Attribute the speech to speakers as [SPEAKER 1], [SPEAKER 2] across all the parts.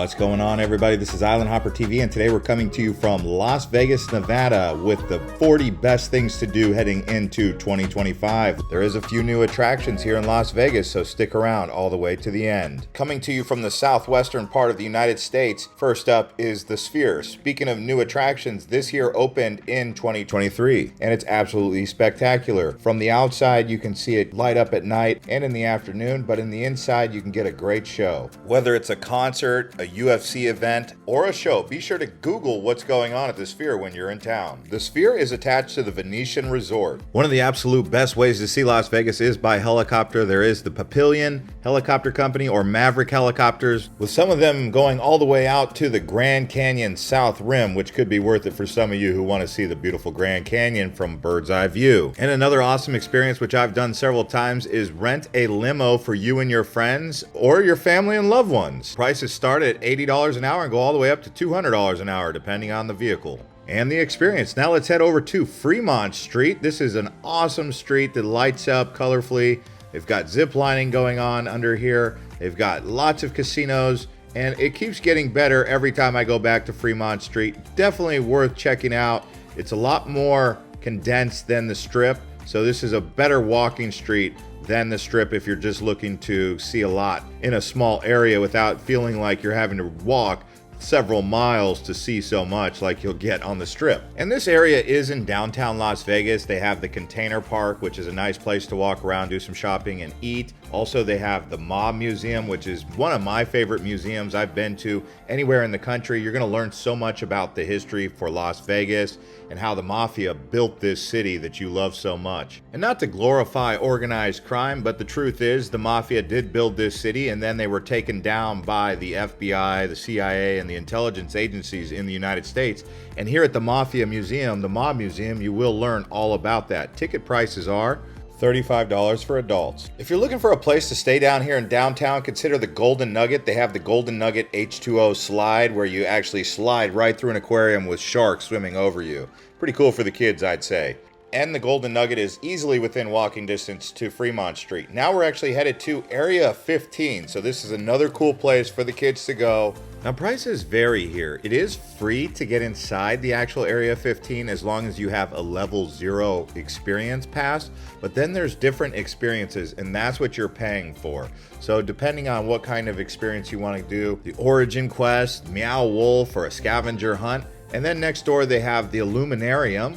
[SPEAKER 1] What's going on, everybody? This is Island Hopper TV, and today we're coming to you from Las Vegas, Nevada with the 40 best things to do heading into 2025. There is a few new attractions here in Las Vegas, so stick around all the way to the end. Coming to you from the southwestern part of the United States, first up is the Sphere. Speaking of new attractions, this here opened in 2023, and it's absolutely spectacular. From the outside, you can see it light up at night and in the afternoon, but in the inside, you can get a great show. Whether it's a concert, a UFC event, or a show, be sure to Google what's going on at the Sphere when you're in town. The Sphere is attached to the Venetian Resort. One of the absolute best ways to see Las Vegas is by helicopter. There is the Papillion Helicopter Company, or Maverick Helicopters, with some of them going all the way out to the Grand Canyon South Rim, which could be worth it for some of you who want to see the beautiful Grand Canyon from bird's eye view. And another awesome experience, which I've done several times, is rent a limo for you and your friends or your family and loved ones. Prices start at $80 an hour and go all the way up to $200 an hour, depending on the vehicle and the experience. Now let's head over to Fremont Street. This is an awesome street that lights up colorfully. They've got zip lining going on under here. They've got lots of casinos, and it keeps getting better every time I go back to Fremont Street. Definitely worth checking out. It's a lot more condensed than the Strip, so this is a better walking street than the Strip if you're just looking to see a lot in a small area without feeling like you're having to walk several miles to see so much like you'll get on the Strip. And this area is in downtown Las Vegas. They have the Container Park, which is a nice place to walk around, do some shopping and eat. Also, they have the Mob Museum, which is one of my favorite museums I've been to anywhere in the country. You're going to learn so much about the history for Las Vegas and how the mafia built this city that you love so much. And not to glorify organized crime, but the truth is the mafia did build this city, and then they were taken down by the FBI, the CIA, and the intelligence agencies in the United States. And here at the Mafia Museum, the Mob Museum, you will learn all about that. Ticket prices are $35 for adults. If you're looking for a place to stay down here in downtown, consider the Golden Nugget. They have the Golden Nugget H20 slide where you actually slide right through an aquarium with sharks swimming over you. Pretty cool for the kids, I'd say. And the Golden Nugget is easily within walking distance to Fremont Street. Now we're actually headed to Area 15, so this is another cool place for the kids to go. Now prices vary here. It is free to get inside the actual Area 15 as long as you have a level 0 experience pass, but then there's different experiences and that's what you're paying for. So depending on what kind of experience you want to do, the Origin Quest, Meow Wolf, or a scavenger hunt. And then next door they have the Illuminarium.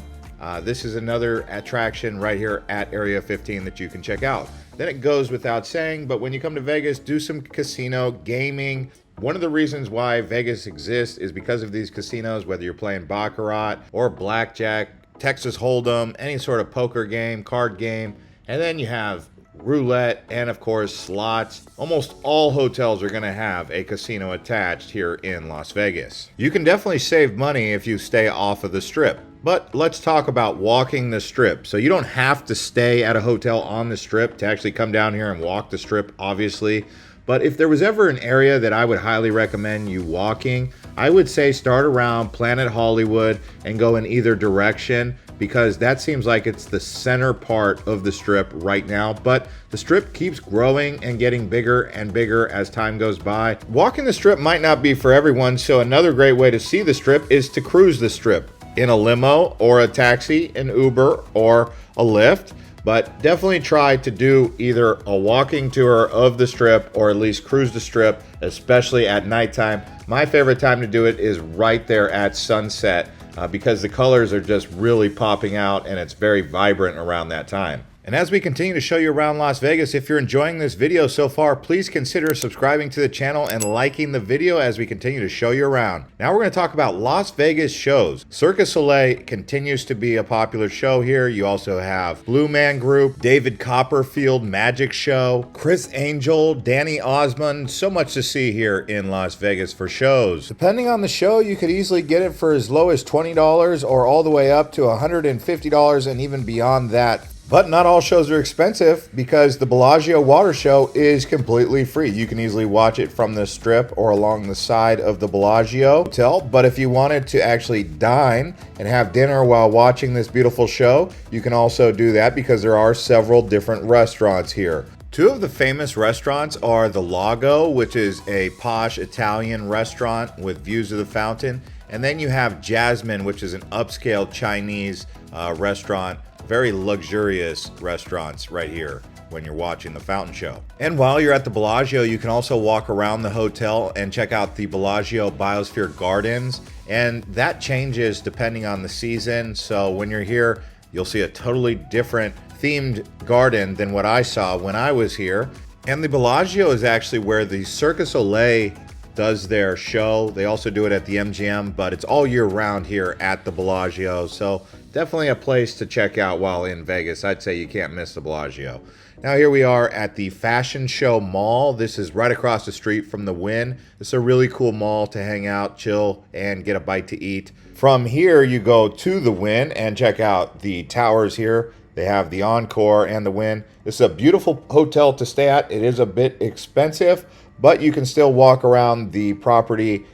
[SPEAKER 1] This is another attraction right here at Area 15 that you can check out. Then it goes without saying, but when you come to Vegas, do some casino gaming. One of the reasons why Vegas exists is because of these casinos, whether you're playing Baccarat or Blackjack, Texas Hold'em, any sort of poker game, card game. And then you have roulette and of course slots. Almost all hotels are going to have a casino attached here in Las Vegas. You can definitely save money if you stay off of the Strip. But let's talk about walking the Strip. So you don't have to stay at a hotel on the Strip to actually come down here and walk the Strip, obviously. But if there was ever an area that I would highly recommend you walking, I would say start around Planet Hollywood and go in either direction, because that seems like it's the center part of the Strip right now. But the Strip keeps growing and getting bigger and bigger as time goes by. Walking the Strip might not be for everyone, so another great way to see the Strip is to cruise the Strip in a limo or a taxi, an Uber or a Lyft. But definitely try to do either a walking tour of the Strip or at least cruise the Strip, especially at nighttime. My favorite time to do it is right there at sunset because the colors are just really popping out and it's very vibrant around that time. And as we continue to show you around Las Vegas, if you're enjoying this video so far, please consider subscribing to the channel and liking the video as we continue to show you around. Now we're going to talk about Las Vegas shows. Circus Soleil continues to be a popular show here. You also have Blue Man Group, David Copperfield Magic Show, Chris Angel, Danny Osmond. So much to see here in Las Vegas for shows. Depending on the show, you could easily get it for as low as $20 or all the way up to $150 and even beyond that. But not all shows are expensive because the Bellagio Water Show is completely free. You can easily watch it from the Strip or along the side of the Bellagio Hotel. But if you wanted to actually dine and have dinner while watching this beautiful show, you can also do that because there are several different restaurants here. Two of the famous restaurants are the Lago, which is a posh Italian restaurant with views of the fountain. And then you have Jasmine, which is an upscale Chinese restaurant. Very luxurious restaurants right here when you're watching the fountain show. And while you're at the Bellagio, you can also walk around the hotel and check out the Bellagio Biosphere Gardens. And that changes depending on the season. So when you're here, you'll see a totally different themed garden than what I saw when I was here. And the Bellagio is actually where the Circus Soleil does their show. They also do it at the MGM, but it's all year round here at the Bellagio. So definitely a place to check out while in Vegas. I'd say you can't miss the Bellagio. Now here we are at the Fashion Show Mall. This is right across the street from the Wynn. This is a really cool mall to hang out, chill, and get a bite to eat. From here, you go to the Wynn and check out the towers here. They have the Encore and the Wynn. This is a beautiful hotel to stay at. It is a bit expensive, but you can still walk around the property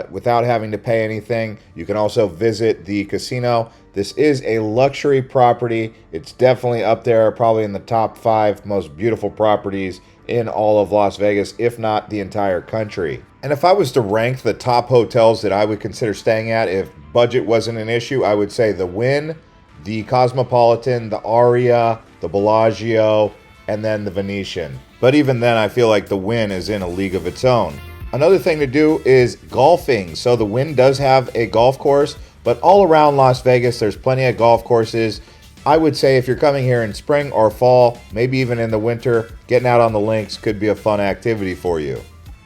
[SPEAKER 1] without having to pay anything. You can also visit the casino. This is a luxury property. It's definitely up there, probably in the top 5 most beautiful properties in all of Las Vegas, if not the entire country. And if I was to rank the top hotels that I would consider staying at if budget wasn't an issue, I would say the Wynn, the Cosmopolitan, the Aria, the Bellagio, and then the Venetian. But even then, I feel like the Wynn is in a league of its own. Another thing to do is golfing. So the Wynn does have a golf course, but all around Las Vegas, there's plenty of golf courses. I would say if you're coming here in spring or fall, maybe even in the winter, getting out on the links could be a fun activity for you.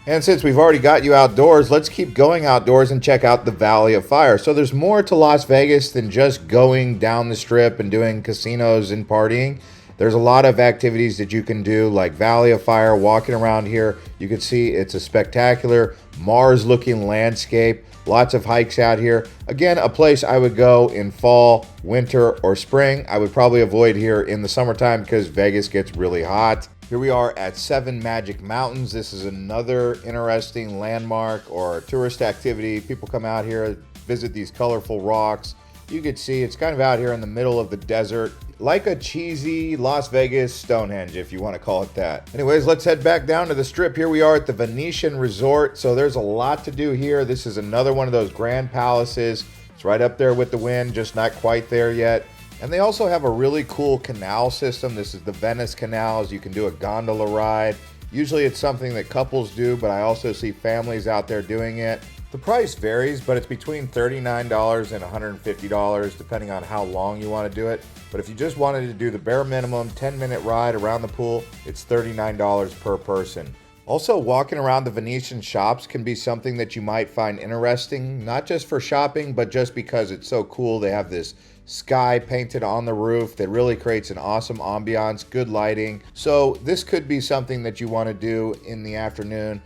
[SPEAKER 1] And since we've already got you outdoors, let's keep going outdoors and check out the Valley of Fire. So there's more to Las Vegas than just going down the strip and doing casinos and partying. There's a lot of activities that you can do, like Valley of Fire, walking around here. You can see it's a spectacular Mars-looking landscape. Lots of hikes out here. Again, a place I would go in fall, winter, or spring. I would probably avoid here in the summertime because Vegas gets really hot. Here we are at 7 Magic Mountains. This is another interesting landmark or tourist activity. People come out here, visit these colorful rocks. You can see it's kind of out here in the middle of the desert, like a cheesy Las Vegas Stonehenge, if you want to call it that. Anyways, let's head back down to the strip. Here we are at the Venetian Resort. So there's a lot to do here. This is another one of those grand palaces. It's right up there with the Wynn, just not quite there yet. And they also have a really cool canal system. This is the Venice canals. You can do a gondola ride. Usually it's something that couples do, but I also see families out there doing it. The price varies, but it's between $39 and $150 depending on how long you want to do it. But if you just wanted to do the bare minimum 10-minute ride around the pool, it's $39 per person. Also, walking around the Venetian Shops can be something that you might find interesting, not just for shopping, but just because it's so cool. They have this sky painted on the roof that really creates an awesome ambiance, good lighting. So this could be something that you want to do in the afternoon,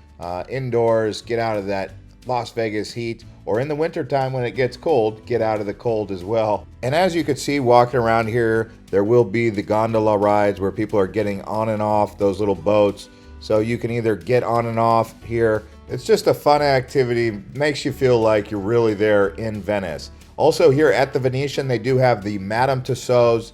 [SPEAKER 1] indoors, get out of that Las Vegas heat, or in the wintertime when it gets cold, get out of the cold as well. And as you can see walking around here, there will be the gondola rides where people are getting on and off those little boats. So you can either get on and off here. It's just a fun activity, makes you feel like you're really there in Venice. Also here at the Venetian, they do have the Madame Tussauds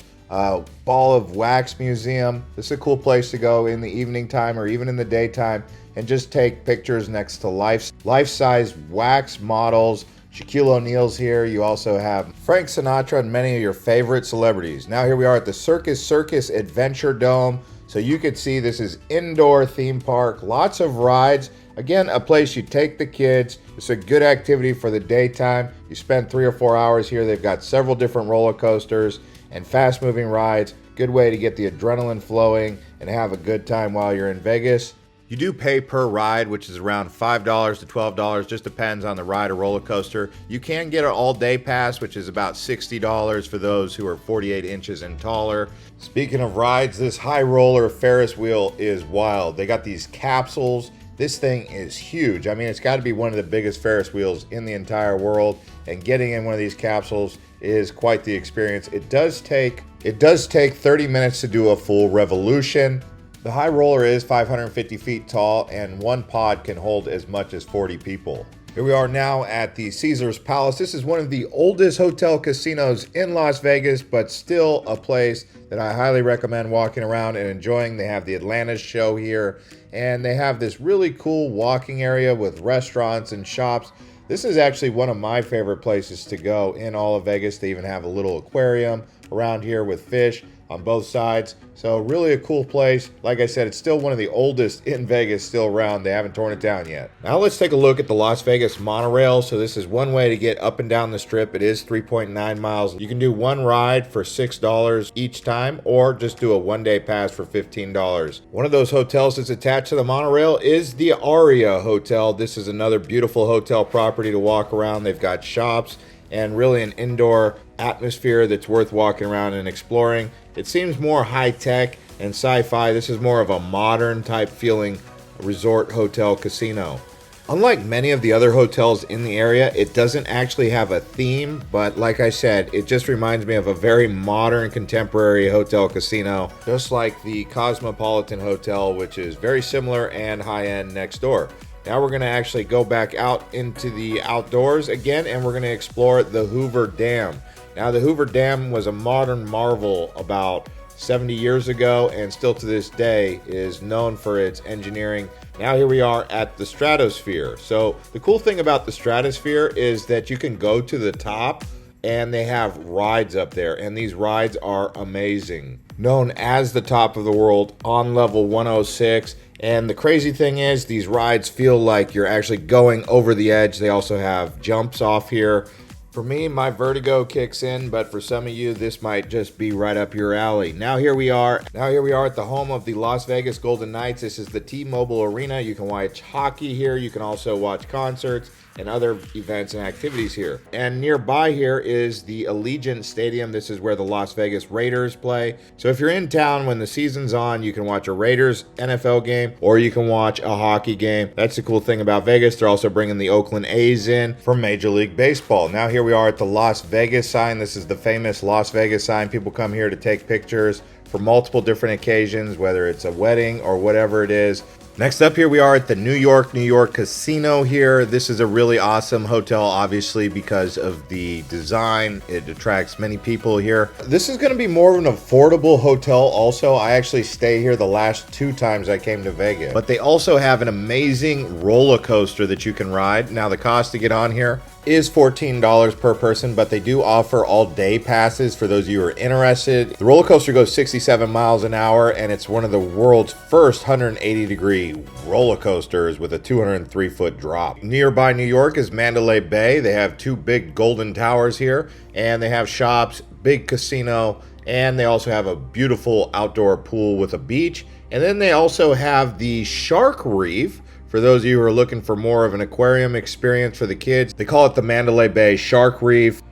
[SPEAKER 1] Ball of Wax Museum. This is a cool place to go in the evening time or even in the daytime and just take pictures next to life-size wax models. Shaquille O'Neal's here. You also have Frank Sinatra and many of your favorite celebrities. Now here we are at the Circus Circus Adventure Dome. So you can see this is indoor theme park, lots of rides. Again, a place you take the kids. It's a good activity for the daytime. You spend 3 or 4 hours here. They've got several different roller coasters and fast moving rides. Good way to get the adrenaline flowing and have a good time while you're in Vegas. You do pay per ride, which is around $5 to $12, just depends on the ride or roller coaster. You can get an all-day pass, which is about $60 for those who are 48 inches and taller. Speaking of rides, this high roller Ferris wheel is wild. They got these capsules. This thing is huge. I mean, it's got to be one of the biggest Ferris wheels in the entire world, and getting in one of these capsules is quite the experience. It does take 30 minutes to do a full revolution. The high roller is 550 feet tall, and one pod can hold as much as 40 people. Here we are now at the Caesars Palace. This is one of the oldest hotel casinos in Las Vegas, but still a place that I highly recommend walking around and enjoying. They have the Atlantis show here, and they have this really cool walking area with restaurants and shops. This is actually one of my favorite places to go in all of Vegas. They even have a little aquarium around here with fish on both sides. So really a cool place. Like I said, it's still one of the oldest in Vegas still around. They haven't torn it down yet. Now let's take a look at the Las Vegas Monorail. So this is one way to get up and down the strip. It is 3.9 miles. You can do one ride for $6 each time, or just do a one-day pass for $15. One of those hotels that's attached to the monorail is the Aria Hotel. This is another beautiful hotel property to walk around. They've got shops and really an indoor atmosphere that's worth walking around and exploring. It seems more high-tech and sci-fi. This is more of a modern type feeling resort hotel casino. Unlike many of the other hotels in the area, it doesn't actually have a theme, but like I said, it just reminds me of a very modern contemporary hotel casino, just like the Cosmopolitan Hotel, which is very similar and high-end next door. Now we're going to actually go back out into the outdoors again, and we're going to explore the Hoover Dam. Now the Hoover Dam was a modern marvel about 70 years ago, and still to this day is known for its engineering. Now here we are at the Stratosphere. So the cool thing about the Stratosphere is that you can go to the top, and they have rides up there, and these rides are amazing. Known as the top of the world on level 106. And the crazy thing is, these rides feel like you're actually going over the edge. They also have jumps off here. For me, my vertigo kicks in, but for some of you, this might just be right up your alley. Now here we are at the home of the Las Vegas Golden Knights. This is the T-Mobile Arena. You can watch hockey here. You can also watch concerts and other events and activities here. And nearby here is the Allegiant Stadium. This is where the Las Vegas Raiders play. So if you're in town when the season's on, you can watch a Raiders NFL game, or you can watch a hockey game. That's the cool thing about Vegas. They're also bringing the Oakland A's in from Major League Baseball. Now here we are at the Las Vegas sign. This is the famous Las Vegas sign. People come here to take pictures for multiple different occasions, whether it's a wedding or whatever it is. Next up, here we are at the New York Casino here. This is a really awesome hotel, obviously, because of the design. It attracts many people here. This is going to be more of an affordable hotel also. I actually stay here the last 2 times I came to Vegas. But they also have an amazing roller coaster that you can ride. Now, the cost to get on here is $14 per person, but they do offer all-day passes for those of you who are interested. The roller coaster goes 67 miles an hour, and it's one of the world's first 180-degree roller coasters with a 203-foot drop. Nearby New York is Mandalay Bay. They have 2 big golden towers here, and they have shops, big casino, and they also have a beautiful outdoor pool with a beach. And then they also have the Shark Reef. For those of you who are looking for more of an aquarium experience for the kids, they call it the Mandalay Bay Shark Reef.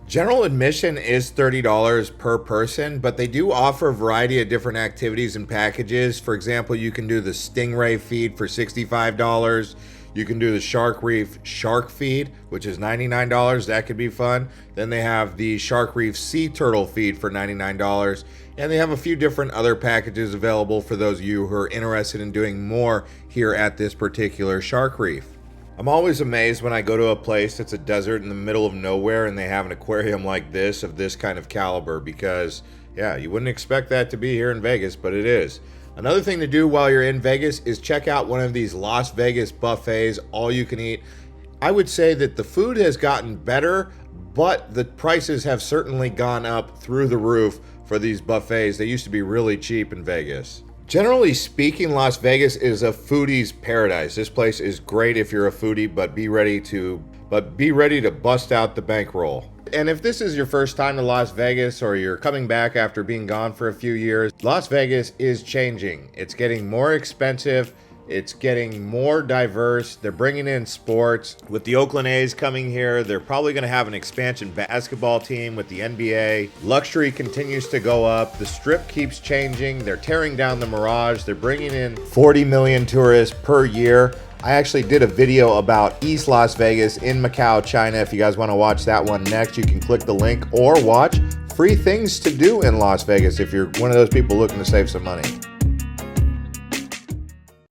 [SPEAKER 1] General admission is $30 per person, but they do offer a variety of different activities and packages. For example, you can do the Stingray feed for $65. You can do the Shark Reef Shark Feed, which is $99. That could be fun. Then they have the Shark Reef Sea Turtle Feed for $99. And they have a few different other packages available for those of you who are interested in doing more here at this particular Shark Reef. I'm always amazed when I go to a place that's a desert in the middle of nowhere and they have an aquarium like this, of this kind of caliber, because, yeah, you wouldn't expect that to be here in Vegas, but it is. Another thing to do while you're in Vegas is check out one of these Las Vegas buffets, all you can eat. I would say that the food has gotten better, but the prices have certainly gone up through the roof for these buffets. They used to be really cheap in Vegas. Generally speaking, Las Vegas is a foodie's paradise. This place is great if you're a foodie, but be ready to bust out the bankroll. And if this is your first time to Las Vegas, or you're coming back after being gone for a few years, Las Vegas is changing. It's getting more expensive. It's getting more diverse. They're bringing in sports. With the Oakland A's coming here, they're probably going to have an expansion basketball team with the NBA. Luxury continues to go up. The Strip keeps changing. They're tearing down the Mirage. They're bringing in 40 million tourists per year. I actually did a video about East Las Vegas in Macau, China. If you guys want to watch that one next, you can click the link or watch free things to do in Las Vegas if you're one of those people looking to save some money.